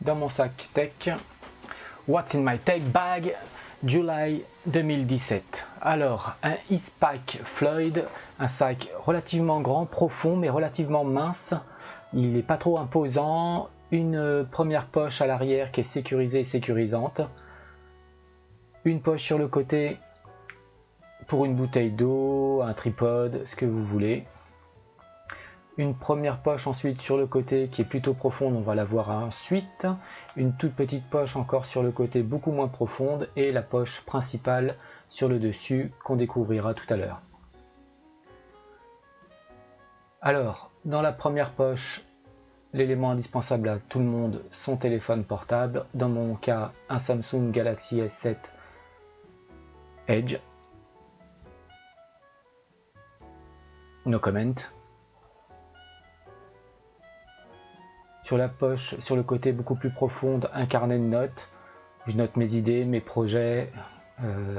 dans mon sac tech. What's in my tech bag, July 2017. Alors, un Eastpak Floyd, un sac relativement grand, profond, mais relativement mince. Il n'est pas trop imposant. Une première poche à l'arrière qui est sécurisée et sécurisante. Une poche sur le côté pour une bouteille d'eau, un tripode, ce que vous voulez. Une première poche ensuite sur le côté qui est plutôt profonde, on va la voir ensuite. Une toute petite poche encore sur le côté beaucoup moins profonde et la poche principale sur le dessus qu'on découvrira tout à l'heure. Alors, dans la première poche, l'élément indispensable à tout le monde, son téléphone portable. Dans mon cas, un Samsung Galaxy S7 Edge. No comment. Sur la poche, sur le côté beaucoup plus profonde, un carnet de notes. Je note mes idées, mes projets,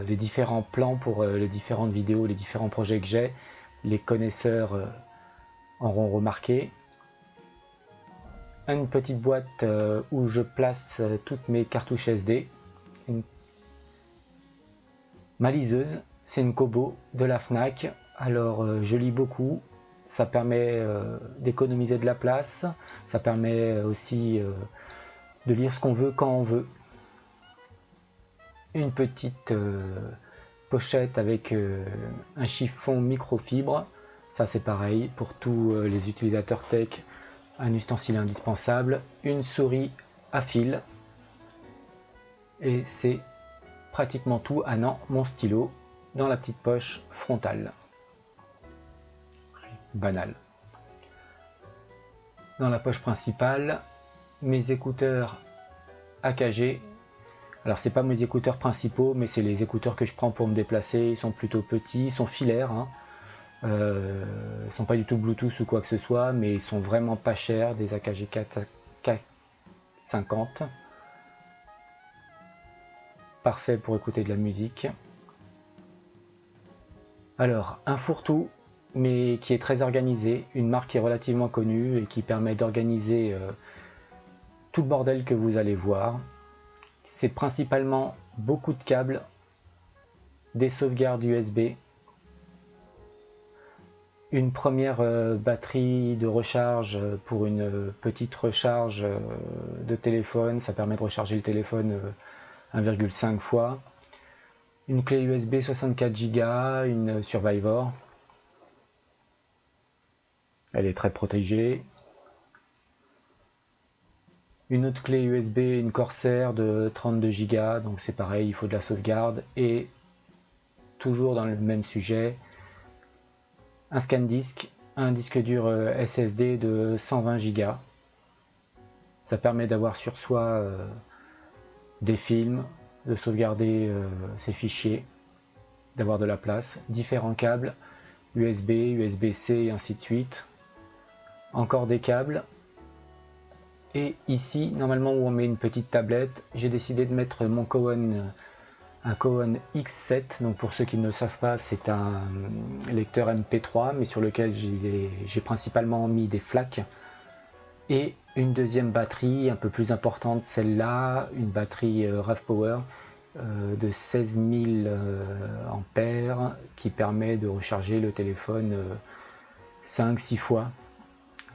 les différents plans pour les différentes vidéos, les différents projets que j'ai. Les connaisseurs auront remarqué. Une petite boîte où je place toutes mes cartouches SD. Ma liseuse, c'est une Kobo de la Fnac. Alors je lis beaucoup. Ça permet d'économiser de la place, ça permet aussi de lire ce qu'on veut quand on veut. Une petite pochette avec un chiffon microfibre, ça c'est pareil pour tous les utilisateurs tech, un ustensile indispensable. Une souris à fil et c'est pratiquement tout. Ah non, mon stylo dans la petite poche frontale. Banal. Dans la poche principale, mes écouteurs AKG. Alors c'est pas mes écouteurs principaux, mais c'est les écouteurs que je prends pour me déplacer. Ils sont plutôt petits, ils sont filaires. Ils sont pas du tout Bluetooth ou quoi que ce soit, mais ils sont vraiment pas chers. Des AKG K50. Parfait pour écouter de la musique. Alors un fourre-tout, mais qui est très organisé, une marque qui est relativement connue et qui permet d'organiser tout le bordel que vous allez voir. C'est principalement beaucoup de câbles, des sauvegardes USB, une première batterie de recharge pour une petite recharge de téléphone, ça permet de recharger le téléphone 1,5 fois, une clé USB 64 Go, une Survivor. Elle est très protégée. Une autre clé USB, une Corsair de 32 Go, donc c'est pareil, il faut de la sauvegarde. Et toujours dans le même sujet, un ScanDisk, un disque dur SSD de 120 Go. Ça permet d'avoir sur soi des films, de sauvegarder ses fichiers, d'avoir de la place. Différents câbles, USB, USB-C et ainsi de suite. Encore des câbles. Et ici, normalement où on met une petite tablette, j'ai décidé de mettre mon un Kowon X7. Donc pour ceux qui ne le savent pas, c'est un lecteur MP3, mais sur lequel j'ai principalement mis des flaques. Et une deuxième batterie un peu plus importante, celle-là, une batterie RAV Power de 16 000 ampères qui permet de recharger le téléphone 5-6 fois.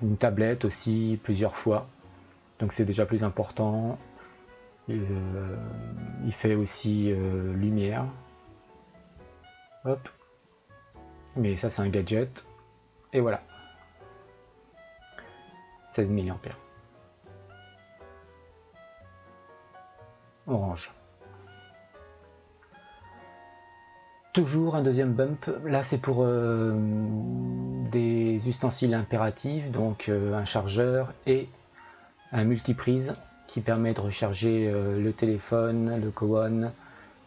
Une tablette aussi plusieurs fois. Donc c'est déjà plus important. Il fait aussi lumière. Hop. Mais ça c'est un gadget. Et voilà. 16 000 ampères. Orange. Toujours un deuxième bump. Là c'est pour des ustensiles impératifs. Donc un chargeur et un multiprise qui permet de recharger le téléphone, le Kowon,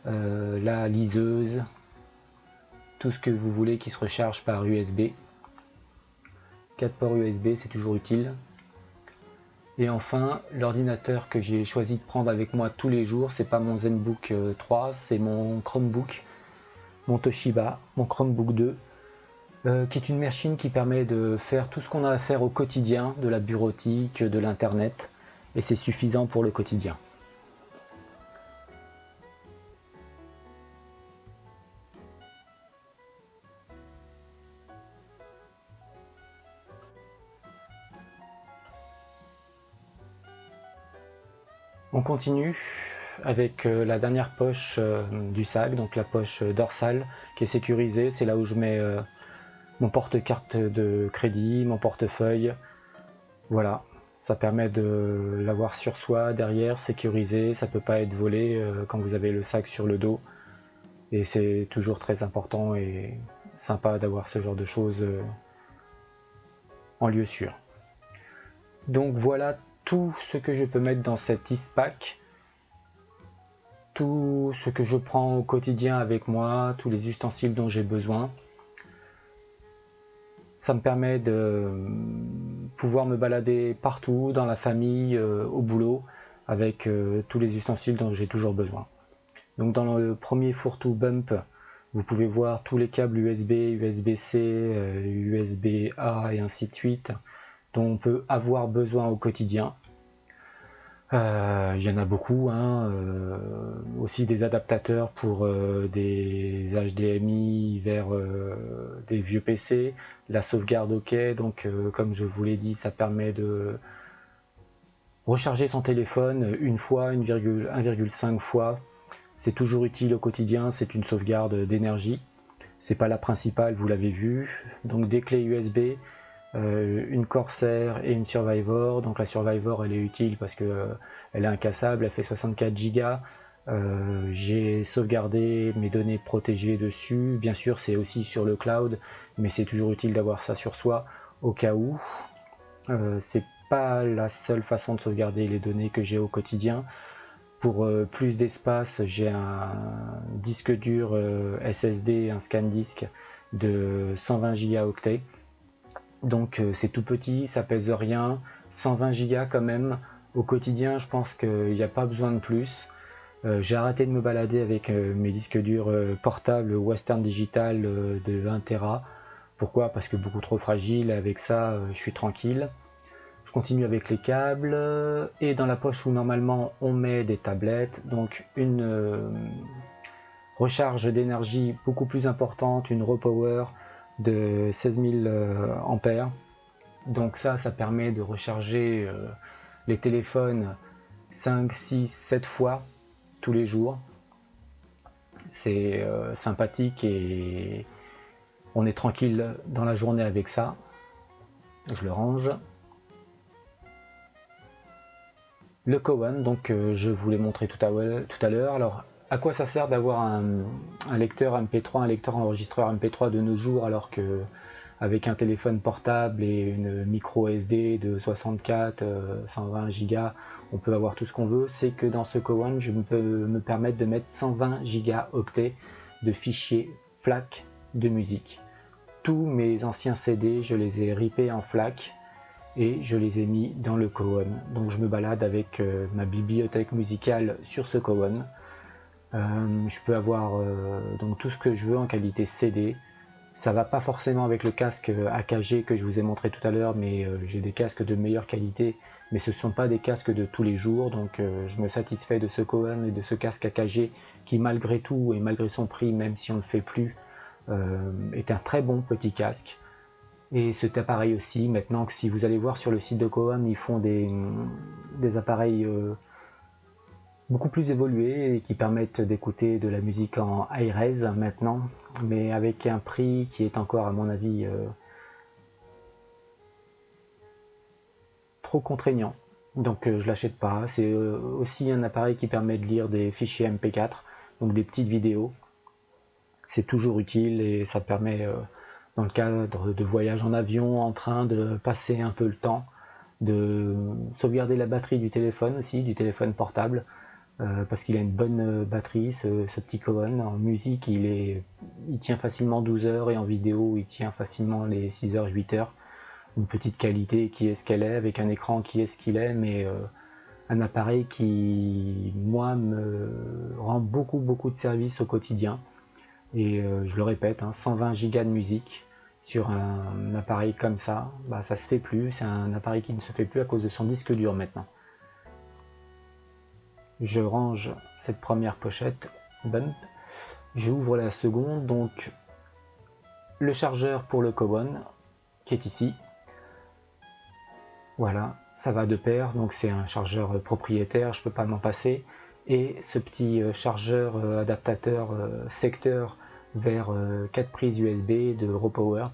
la liseuse, tout ce que vous voulez qui se recharge par USB. 4 ports USB, c'est toujours utile. Et enfin, l'ordinateur que j'ai choisi de prendre avec moi tous les jours, c'est pas mon ZenBook 3, c'est mon Chromebook, mon Toshiba, mon Chromebook 2, qui est une machine qui permet de faire tout ce qu'on a à faire au quotidien, de la bureautique, de l'internet, et c'est suffisant pour le quotidien. On continue avec la dernière poche du sac, donc la poche dorsale qui est sécurisée. C'est là où je mets mon porte-carte de crédit, mon portefeuille. Voilà, ça permet de l'avoir sur soi, derrière, sécurisé. Ça peut pas être volé quand vous avez le sac sur le dos. Et c'est toujours très important et sympa d'avoir ce genre de choses en lieu sûr. Donc voilà tout ce que je peux mettre dans cet Eastpak, tout ce que je prends au quotidien avec moi, tous les ustensiles dont j'ai besoin. Ça me permet de pouvoir me balader partout, dans la famille, au boulot, avec tous les ustensiles dont j'ai toujours besoin. Donc dans le premier fourre-tout bump, vous pouvez voir tous les câbles USB, USB-C, USB-A et ainsi de suite, dont on peut avoir besoin au quotidien. Il y en a beaucoup, hein, aussi des adaptateurs pour des HDMI vers des vieux PC, la sauvegarde OK, donc comme je vous l'ai dit, ça permet de recharger son téléphone une fois, 1,5 fois. C'est toujours utile au quotidien, c'est une sauvegarde d'énergie. C'est pas la principale, vous l'avez vu. Donc des clés USB, une Corsair et une Survivor. Donc la Survivor elle est utile parce que elle est incassable, elle fait 64 Go. J'ai sauvegardé mes données protégées dessus. Bien sûr c'est aussi sur le cloud, mais c'est toujours utile d'avoir ça sur soi au cas où. C'est pas la seule façon de sauvegarder les données que j'ai au quotidien. Pour plus d'espace, j'ai un disque dur SSD, un ScanDisk de 120 Go. Donc c'est tout petit, ça pèse rien, 120 Go quand même. Au quotidien, je pense qu'il n'y a pas besoin de plus. J'ai arrêté de me balader avec mes disques durs portables Western Digital de 1 Tera. Pourquoi? Parce que beaucoup trop fragile, avec ça je suis tranquille. Je continue avec les câbles et dans la poche où normalement on met des tablettes, donc une recharge d'énergie beaucoup plus importante, une repower de 16 000 ampères. Donc ça permet de recharger les téléphones 5, 6, 7 fois tous les jours. C'est sympathique et on est tranquille dans la journée avec ça. Je le range. Le Cowan, donc je vous l'ai montré tout à l'heure. Alors, à quoi ça sert d'avoir un lecteur MP3, un lecteur enregistreur MP3 de nos jours, alors que avec un téléphone portable et une micro SD de 64, 120 Go, on peut avoir tout ce qu'on veut. C'est que dans ce Cowan, je peux me permettre de mettre 120 gigaoctets de fichiers FLAC de musique. Tous mes anciens CD, je les ai ripés en FLAC et je les ai mis dans le Cowan. Donc je me balade avec ma bibliothèque musicale sur ce Cowan. Je peux avoir donc tout ce que je veux en qualité CD. Ça va pas forcément avec le casque AKG que je vous ai montré tout à l'heure, mais j'ai des casques de meilleure qualité, mais ce ne sont pas des casques de tous les jours, donc je me satisfais de ce Cowan et de ce casque AKG qui malgré tout et malgré son prix, même si on ne le fait plus, est un très bon petit casque. Et cet appareil aussi, maintenant que si vous allez voir sur le site de Cowan, ils font des appareils beaucoup plus évolués et qui permettent d'écouter de la musique en high-res maintenant, mais avec un prix qui est encore à mon avis trop contraignant. Donc je l'achète pas. C'est aussi un appareil qui permet de lire des fichiers MP4, donc des petites vidéos. C'est toujours utile et ça permet dans le cadre de voyage en avion, en train, de passer un peu le temps, de sauvegarder la batterie du téléphone aussi, du téléphone portable, parce qu'il a une bonne batterie, ce petit Cowan. En musique, il tient facilement 12 heures et en vidéo, il tient facilement les 6 heures, 8 heures. Une petite qualité qui est ce qu'elle est, avec un écran qui est ce qu'il est, mais un appareil qui, moi, me rend beaucoup de services au quotidien. Et je le répète, 120 Go de musique sur un appareil comme ça, ça se fait plus. C'est un appareil qui ne se fait plus à cause de son disque dur maintenant. je range cette première pochette bump, j'ouvre la seconde, donc le chargeur pour le Kowon qui est ici. Voilà, ça va de pair, donc c'est un chargeur propriétaire, je peux pas m'en passer. Et ce petit chargeur adaptateur secteur vers 4 prises USB de Ropower.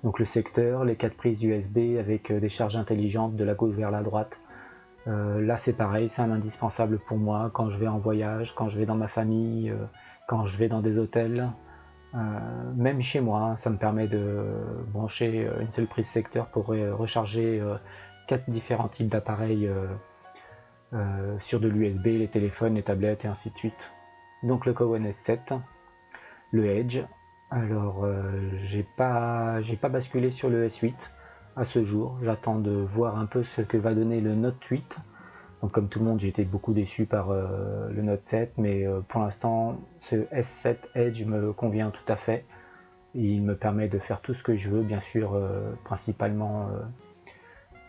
Donc le secteur, les 4 prises USB avec des charges intelligentes de la gauche vers la droite. Là c'est pareil, c'est un indispensable pour moi quand je vais en voyage, quand je vais dans ma famille, quand je vais dans des hôtels. Même chez moi, ça me permet de brancher une seule prise secteur pour recharger 4 différents types d'appareils sur de l'USB, les téléphones, les tablettes et ainsi de suite. Donc le Kowon S7, le Edge. Alors j'ai pas basculé sur le S8 à ce jour, j'attends de voir un peu ce que va donner le Note 8. Donc comme tout le monde, j'ai été beaucoup déçu par le Note 7, mais pour l'instant ce S7 Edge me convient tout à fait. Il me permet de faire tout ce que je veux, bien sûr, principalement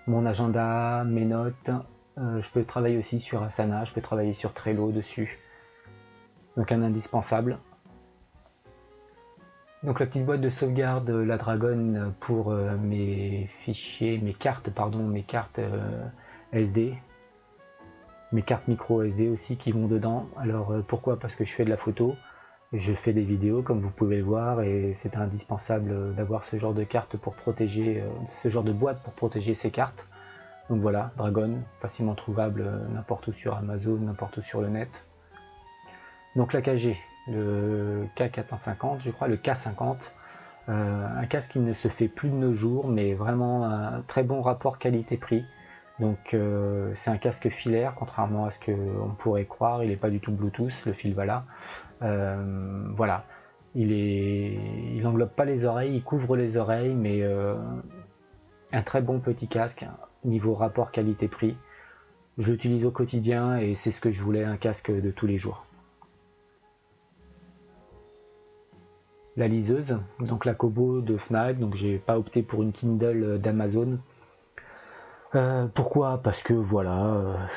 mon agenda, mes notes. Je peux travailler aussi sur Asana, je peux travailler sur Trello dessus. Donc un indispensable. Donc la petite boîte de sauvegarde, la Dragon pour mes fichiers, mes cartes SD. Mes cartes micro SD aussi qui vont dedans. Alors pourquoi? Parce que je fais de la photo, je fais des vidéos comme vous pouvez le voir et c'est indispensable d'avoir ce genre de carte pour protéger, ce genre de boîte pour protéger ces cartes. Donc voilà, Dragon, facilement trouvable n'importe où sur Amazon, n'importe où sur le net. Donc l'AKG, le K450, je crois, le K50, un casque qui ne se fait plus de nos jours, mais vraiment un très bon rapport qualité-prix. Donc c'est un casque filaire, contrairement à ce qu'on pourrait croire, il n'est pas du tout Bluetooth, le fil va là. Voilà, il englobe pas les oreilles, il couvre les oreilles, mais un très bon petit casque, niveau rapport qualité-prix. Je l'utilise au quotidien et c'est ce que je voulais, un casque de tous les jours. La liseuse, donc la Kobo de Fnac, donc j'ai pas opté pour une Kindle d'Amazon. Pourquoi? Parce que voilà,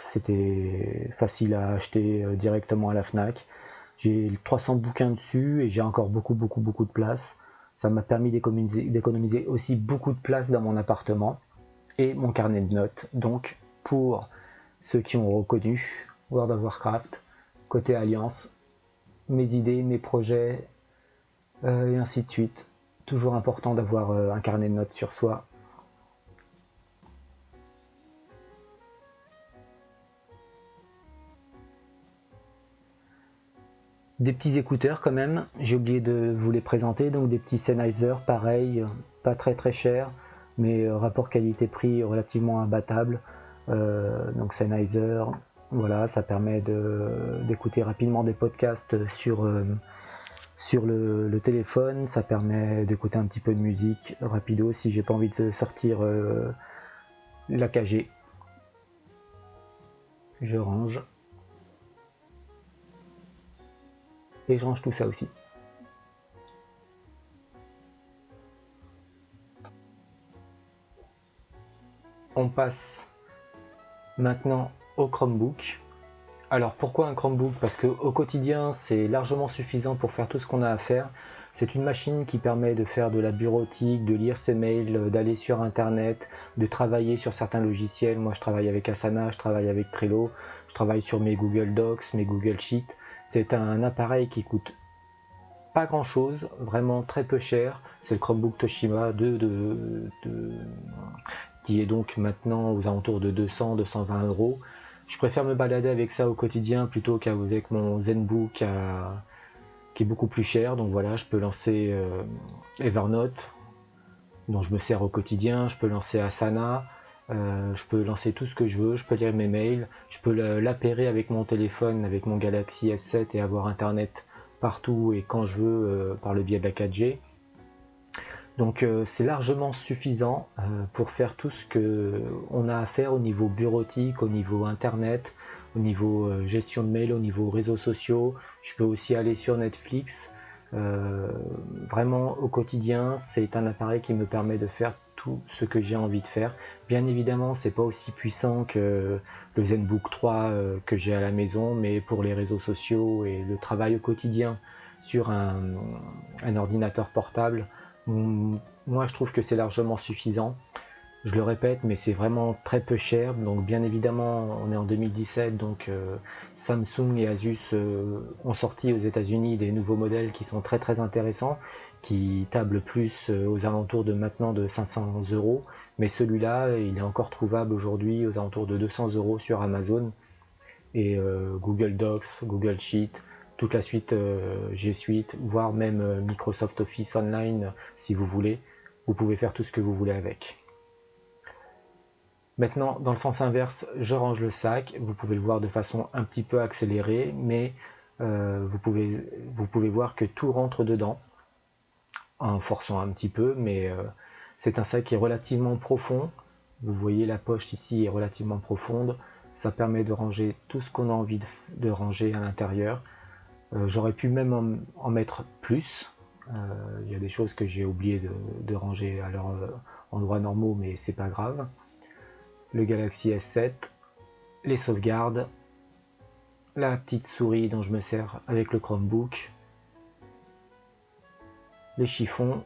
c'était facile à acheter directement à la Fnac. J'ai 300 bouquins dessus et j'ai encore beaucoup de place. Ça m'a permis d'économiser aussi beaucoup de place dans mon appartement et mon carnet de notes. Donc pour ceux qui ont reconnu World of Warcraft, côté Alliance, mes idées, mes projets et ainsi de suite. Toujours important d'avoir un carnet de notes sur soi. Des petits écouteurs quand même, j'ai oublié de vous les présenter, donc des petits Sennheiser, pareil, pas très cher, mais rapport qualité-prix relativement imbattable. Donc Sennheiser, voilà, ça permet d'écouter rapidement des podcasts sur le téléphone, ça permet d'écouter un petit peu de musique rapido si j'ai pas envie de sortir l'AKG. Je range. Et je range tout ça aussi. On passe maintenant au Chromebook. Alors pourquoi un Chromebook? Parce qu'au quotidien c'est largement suffisant pour faire tout ce qu'on a à faire. C'est une machine qui permet de faire de la bureautique, de lire ses mails, d'aller sur internet, de travailler sur certains logiciels. Moi je travaille avec Asana, je travaille avec Trello, je travaille sur mes Google Docs, mes Google Sheets. C'est un appareil qui coûte pas grand chose, vraiment très peu cher. C'est le Chromebook Toshiba qui est donc maintenant aux alentours de 200-220 €. Je préfère me balader avec ça au quotidien plutôt qu'avec mon ZenBook qui est beaucoup plus cher. Donc voilà, je peux lancer Evernote dont je me sers au quotidien, je peux lancer Asana, je peux lancer tout ce que je veux, je peux lire mes mails, je peux l'appairer avec mon téléphone, avec mon Galaxy S7 et avoir internet partout et quand je veux par le biais de la 4G. Donc c'est largement suffisant pour faire tout ce qu'on a à faire au niveau bureautique, au niveau internet, au niveau gestion de mail, au niveau réseaux sociaux. Je peux aussi aller sur Netflix. Vraiment au quotidien, c'est un appareil qui me permet de faire tout ce que j'ai envie de faire. Bien évidemment, c'est pas aussi puissant que le ZenBook 3 que j'ai à la maison, mais pour les réseaux sociaux et le travail au quotidien sur un ordinateur portable, moi je trouve que c'est largement suffisant. Je le répète, mais c'est vraiment très peu cher. Donc bien évidemment, on est en 2017, donc Samsung et Asus ont sorti aux États-Unis des nouveaux modèles qui sont très très intéressants, qui tablent plus aux alentours de maintenant de 500 €. Mais celui-là, il est encore trouvable aujourd'hui aux alentours de 200 € sur Amazon. Et Google Docs, Google Sheet, toute la suite G Suite, voire même Microsoft Office Online si vous voulez. Vous pouvez faire tout ce que vous voulez avec. Maintenant, dans le sens inverse, je range le sac. Vous pouvez le voir de façon un petit peu accélérée, mais vous pouvez voir que tout rentre dedans, en forçant un petit peu, mais c'est un sac qui est relativement profond. Vous voyez, la poche ici est relativement profonde. Ça permet de ranger tout ce qu'on a envie de ranger à l'intérieur. J'aurais pu même en mettre plus. Il y a des choses que j'ai oublié de ranger à leur endroits normaux, mais c'est pas grave. Le Galaxy S7, les sauvegardes, la petite souris dont je me sers avec le Chromebook, les chiffons.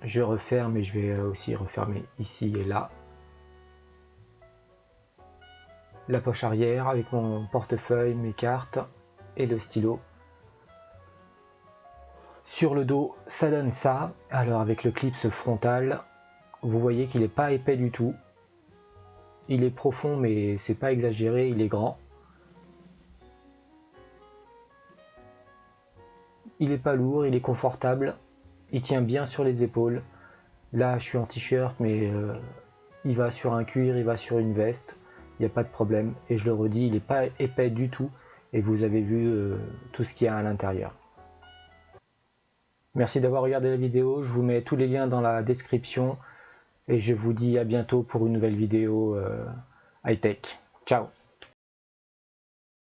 Je referme et je vais aussi refermer ici et là. La poche arrière avec mon portefeuille, mes cartes et le stylo. Sur le dos, ça donne ça. Alors avec le clip frontal, vous voyez qu'il n'est pas épais du tout. Il est profond, mais c'est pas exagéré, il est grand. Il est pas lourd, il est confortable. Il tient bien sur les épaules. Là, je suis en t-shirt, mais il va sur un cuir, il va sur une veste. Il n'y a pas de problème. Et je le redis, il n'est pas épais du tout. Et vous avez vu tout ce qu'il y a à l'intérieur. Merci d'avoir regardé la vidéo. Je vous mets tous les liens dans la description. Et je vous dis à bientôt pour une nouvelle vidéo high-tech. Ciao!